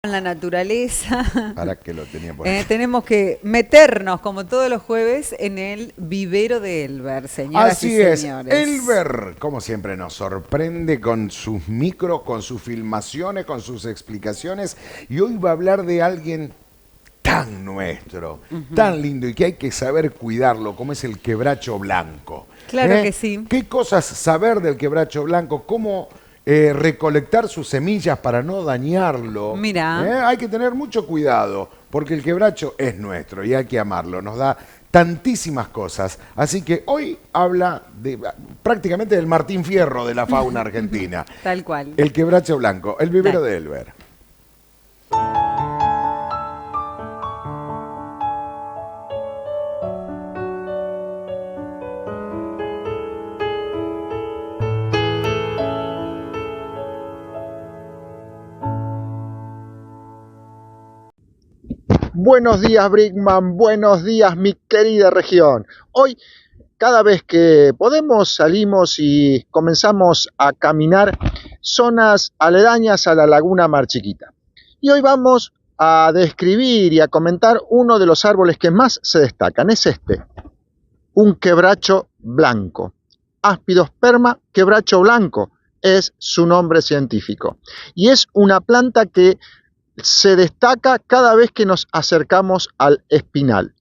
En la naturaleza. Para que lo tenía por acá. Tenemos que meternos, como todos los jueves, en el vivero de Elber, señoras y Así es, señores. Elber, como siempre, nos sorprende con sus micros, con sus filmaciones, con sus explicaciones. Y hoy va a hablar de alguien tan nuestro, tan lindo y que hay que saber cuidarlo, como es el quebracho blanco. Claro que sí. ¿Qué cosas saber del quebracho blanco? ¿Cómo recolectar sus semillas para no dañarlo? Mira. Hay que tener mucho cuidado, porque el quebracho es nuestro y hay que amarlo. Nos da tantísimas cosas. Así que hoy habla prácticamente del Martín Fierro de la fauna argentina. Tal cual. El quebracho blanco, el vivero Dale. de Elber. Buenos días, Brickman. Buenos días, mi querida región. Hoy, cada vez que podemos, salimos y comenzamos a caminar zonas aledañas a la Laguna Mar Chiquita. Y hoy vamos a describir y a comentar uno de los árboles que más se destacan. Es este, un quebracho blanco. Aspidosperma quebracho blanco es su nombre científico. Y es una planta que se destaca cada vez que nos acercamos al espinal.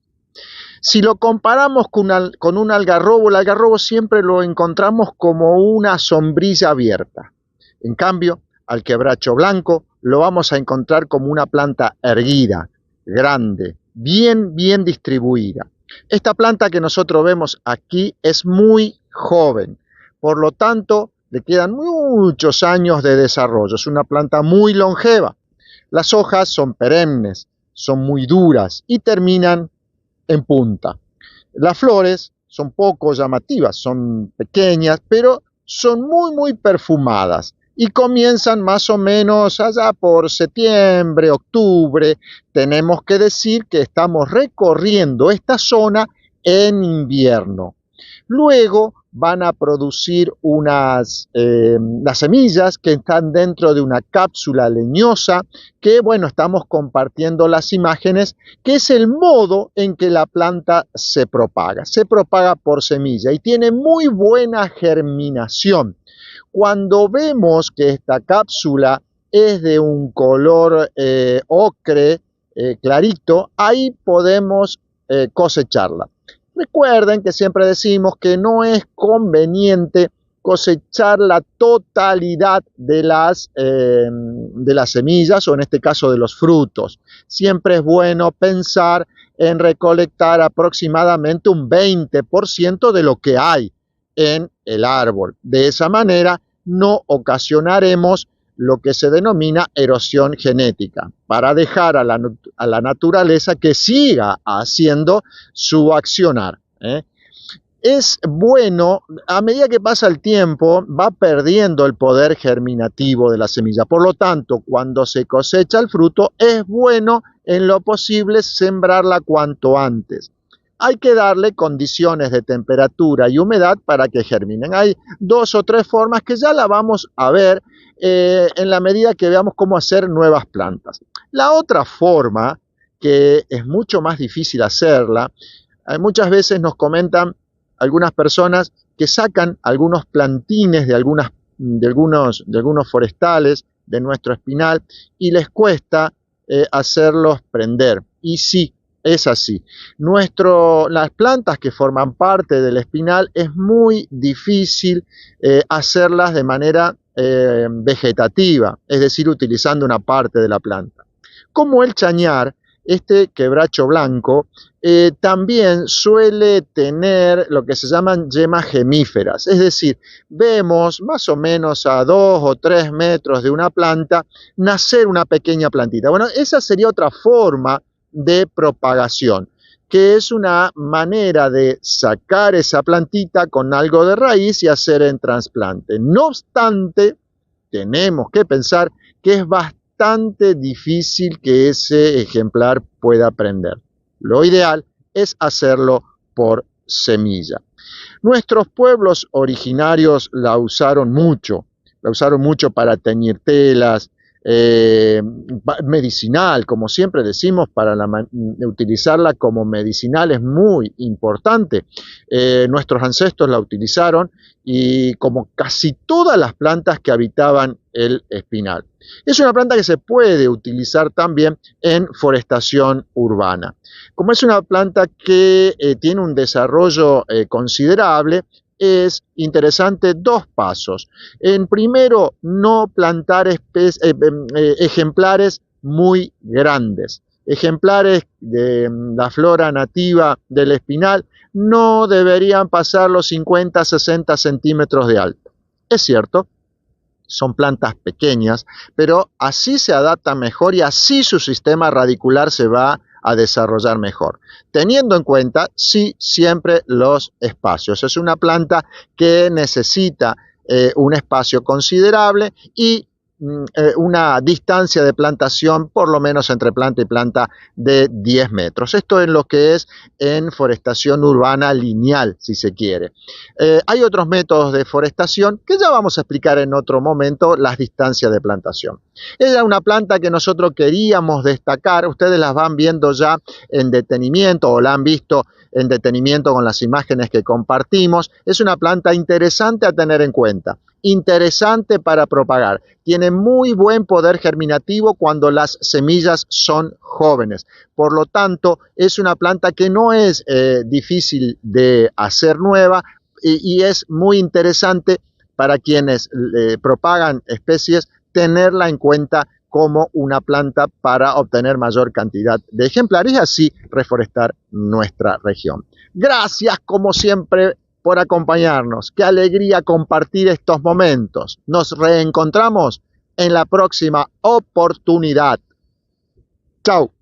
Si lo comparamos con un algarrobo, el algarrobo siempre lo encontramos como una sombrilla abierta. En cambio, al quebracho blanco lo vamos a encontrar como una planta erguida, grande, bien distribuida. Esta planta que nosotros vemos aquí es muy joven, por lo tanto, le quedan muchos años de desarrollo. Es una planta muy longeva. Las hojas son perennes, son muy duras y terminan en punta. Las flores son poco llamativas, son pequeñas, pero son muy perfumadas y comienzan más o menos allá por septiembre, octubre. Tenemos que decir que estamos recorriendo esta zona en invierno. Luego van a producir las semillas que están dentro de una cápsula leñosa que, bueno, estamos compartiendo las imágenes, que es el modo en que la planta se propaga por semilla y tiene muy buena germinación. Cuando vemos que esta cápsula es de un color ocre clarito, ahí podemos cosecharla. Recuerden que siempre decimos que no es conveniente cosechar la totalidad de las semillas o en este caso de los frutos. Siempre es bueno pensar en recolectar aproximadamente un 20% de lo que hay en el árbol. De esa manera no ocasionaremos lo que se denomina erosión genética, para dejar a la naturaleza que siga haciendo su accionar. Es bueno, a medida que pasa el tiempo, va perdiendo el poder germinativo de la semilla. Por lo tanto, cuando se cosecha el fruto, es bueno en lo posible sembrarla cuanto antes. Hay que darle condiciones de temperatura y humedad para que germinen. Hay 2 o 3 formas que ya la vamos a ver en la medida que veamos cómo hacer nuevas plantas. La otra forma, que es mucho más difícil hacerla, muchas veces nos comentan algunas personas que sacan algunos plantines de algunos forestales de nuestro espinal y les cuesta hacerlos prender. Y sí, es así. Las plantas que forman parte del espinal es muy difícil hacerlas de manera vegetativa, es decir, utilizando una parte de la planta. Como el chañar, este quebracho blanco también suele tener lo que se llaman yemas gemíferas, es decir, vemos más o menos a 2 o 3 metros de una planta nacer una pequeña plantita. Bueno, esa sería otra forma de propagación, que es una manera de sacar esa plantita con algo de raíz y hacer en trasplante. No obstante, tenemos que pensar que es bastante difícil que ese ejemplar pueda prender. Lo ideal es hacerlo por semilla. Nuestros pueblos originarios la usaron mucho para teñir telas, medicinal, como siempre decimos, utilizarla como medicinal es muy importante. Nuestros ancestros la utilizaron y como casi todas las plantas que habitaban el espinal. Es una planta que se puede utilizar también en forestación urbana. Como es una planta que tiene un desarrollo considerable, es interesante dos pasos. En primero, no plantar ejemplares muy grandes. Ejemplares de la flora nativa del espinal no deberían pasar los 50-60 centímetros de alto. Es cierto, son plantas pequeñas, pero así se adaptan mejor y así su sistema radicular se va a desarrollar mejor, teniendo en cuenta, sí, siempre los espacios. Es una planta que necesita un espacio considerable y una distancia de plantación, por lo menos entre planta y planta, de 10 metros. Esto es lo que es en forestación urbana lineal, si se quiere. Hay otros métodos de forestación que ya vamos a explicar en otro momento, las distancias de plantación. Era una planta que nosotros queríamos destacar, ustedes las van viendo ya en detenimiento o la han visto en detenimiento con las imágenes que compartimos. Es una planta interesante a tener en cuenta, interesante para propagar. Tiene muy buen poder germinativo cuando las semillas son jóvenes. Por lo tanto, es una planta que no es difícil de hacer nueva y es muy interesante para quienes propagan especies tenerla en cuenta como una planta para obtener mayor cantidad de ejemplares y así reforestar nuestra región. Gracias, como siempre, por acompañarnos. Qué alegría compartir estos momentos. Nos reencontramos en la próxima oportunidad. Chao.